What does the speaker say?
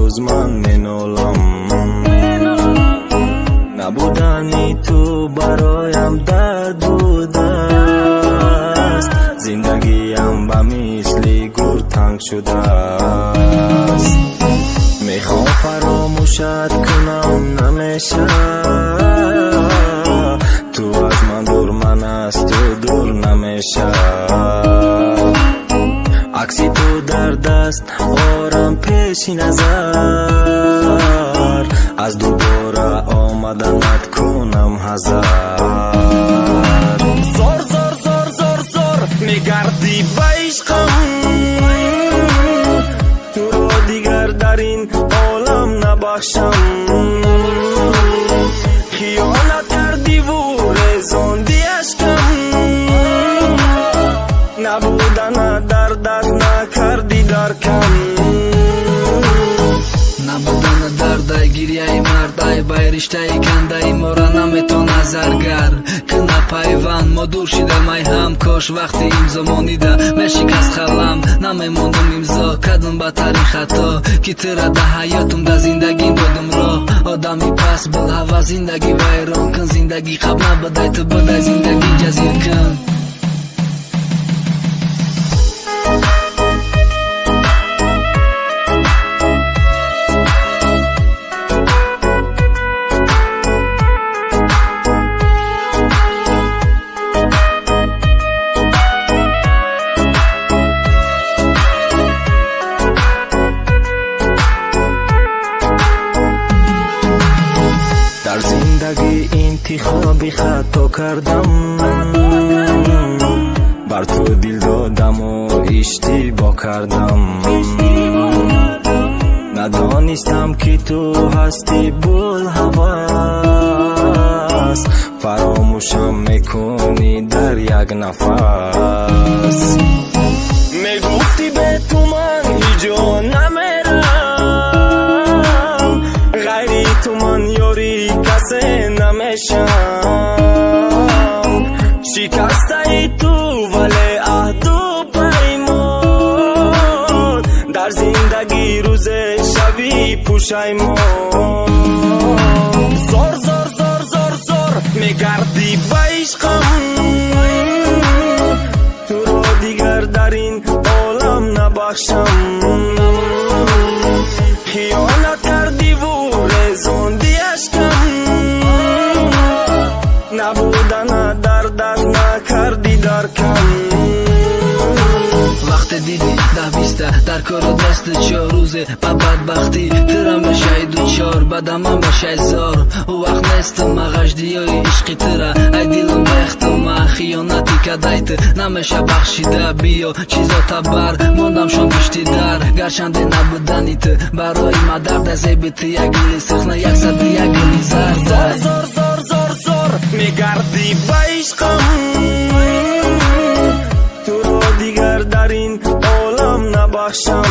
روز من منالم نبودنی تو برایم درد بوده است زندگیم به مثل گور تنگ شده است میخوام فراموشت کنم نمیشه تو از من دور من از تو دور نمیشه عکسی تو در دست آرام پیش نظر از دوباره آمدنت کنم هزار زور زور زور زور زور میگردی به عشقم تو رو دیگر در این عالم نبخشم خیانت کردی و رزاندی عشقم نبودن دردت نکردی درکم نبودن دردای گریه مردای بای رشته کنده ما را نمیتون نظرگر کنه پیوند ما دور شده مای هم کاش وقتی امضا مانیده مشکست خلم نمیماندم امضا کردم به تاریخ خطا که تیره ده حیاتم ده زندگی دادم را آدمی پس بل هوا زندگی ویران کن زندگی قبل نبودای تو بودای زندگی جزیر کن در زندگی انتخابی خطا کردم بر تو دل دادم و اشتباه کردم ندانستم که تو هستی بول هوس فراموشم میکنی در یک نفس میگفتی به تو من هیجا نمیرم غیری تو من یاری کسی نمیشم شکسته ای تو ولی عهد و پیمان در زندگی روز شوی پوشیمان زور زور زور زور زور میگردی به عشقم تو رو دیگر در این عالم نبخشم خیانت کردی و رزاندی عشقم نبودن دردت نکردی درکم وقت دیدی ده بیسته در کار دست 4 روزه با بدبختی ترم بشه دو 4 بعدم من بشه زار او وقت نیستم مغجدی های عشقی تره ای دیلم بختم خیانتی کدایت نمیشه بخشیده بیا چیزا تبر موندم شم پشتی در گرچنده نبودنیت برای ما درد زیبتی یک گلی سخنه 100 یک گلی زر زور زور زور زور زور میگردی به عشقم تو رو دیگر در این عالم نبخشم